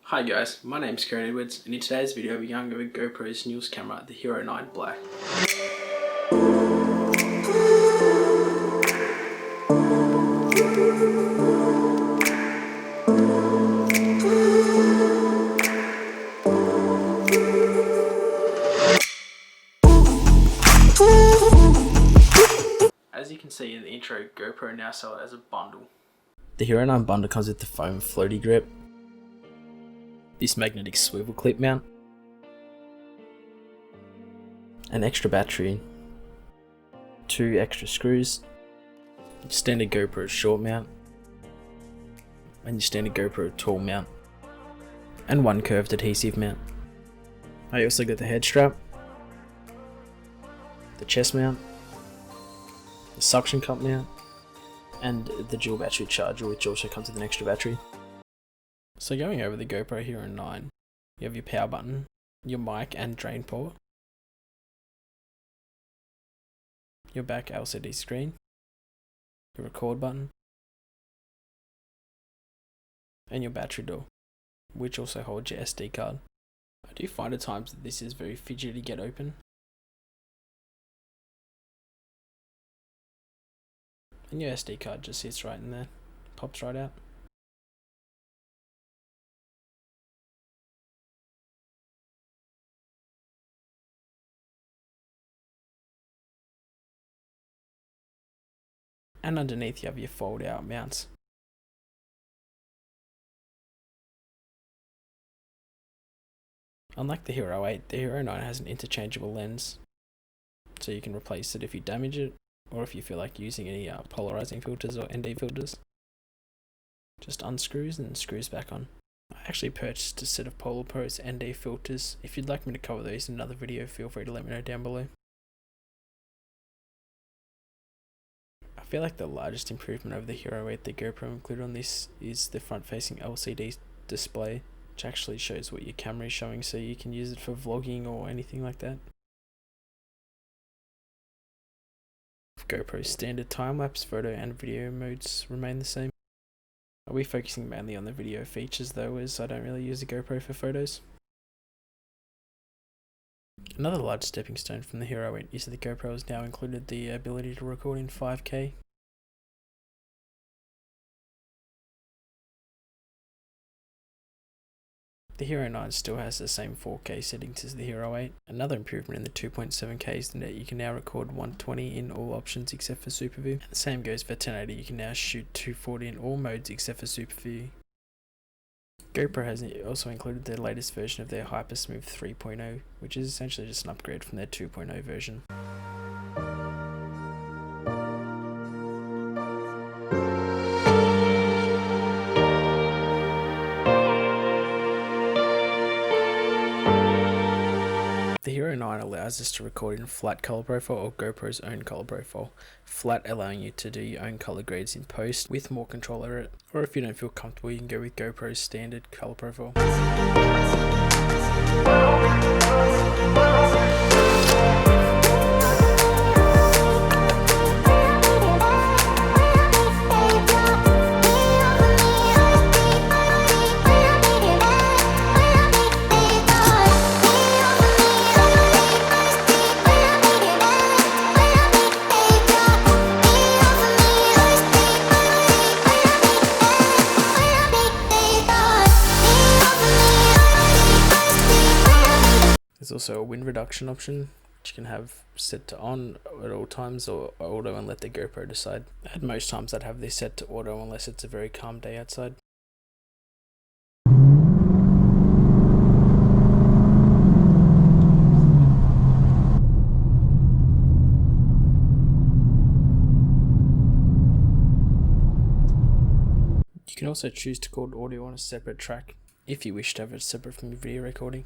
Hi guys, my name's Karen Edwards, and in today's video we're going over GoPro's newest camera, the Hero 9 Black. As you can see in the intro, GoPro now sell it as a bundle. The Hero 9 bundle comes with the foam floaty grip, this magnetic swivel clip mount, an extra battery, 2 extra screws, standard GoPro short mount, and your standard GoPro tall mount, and 1 curved adhesive mount. I also got the head strap, the chest mount, the suction cup mount, and the dual battery charger, which also comes with an extra battery. So going over the GoPro Hero 9, you have your power button, your mic and drain port, your back LCD screen, your record button, and your battery door, which also holds your SD card. I do find at times that this is very fidgety to get open. And your SD card just sits right in there, pops right out. And underneath you have your fold out mounts. Unlike the Hero 8, the Hero 9 has an interchangeable lens, so you can replace it if you damage it, or if you feel like using any polarizing filters or ND filters. Just unscrews and screws back on. I actually purchased a set of Polar Pro's ND filters. If you'd like me to cover those in another video, feel free to let me know down below. I feel like the largest improvement over the Hero 8 that GoPro included on this is the front-facing LCD display, which actually shows what your camera is showing, so you can use it for vlogging or anything like that. GoPro's standard time-lapse photo and video modes remain the same. I'll be focusing mainly on the video features though, as I don't really use the GoPro for photos. Another large stepping stone from the Hero 8 is that the GoPro has now included the ability to record in 5K. The Hero 9 still has the same 4K settings as the Hero 8. Another improvement in the 2.7K is that you can now record 120 in all options except for Super View. And the same goes for 1080, you can now shoot 240 in all modes except for Super View. GoPro has also included their latest version of their HYPERSMOOTH 3.0, which is essentially just an upgrade from their 2.0 version. The Hero 9 allows us to record in flat color profile or GoPro's own color profile. Flat allowing you to do your own color grades in post with more control over it, or if you don't feel comfortable you can go with GoPro's standard color profile. There's also a wind reduction option, which you can have set to on at all times or auto and let the GoPro decide. At most times I'd have this set to auto unless it's a very calm day outside. You can also choose to record audio on a separate track if you wish to have it separate from your video recording.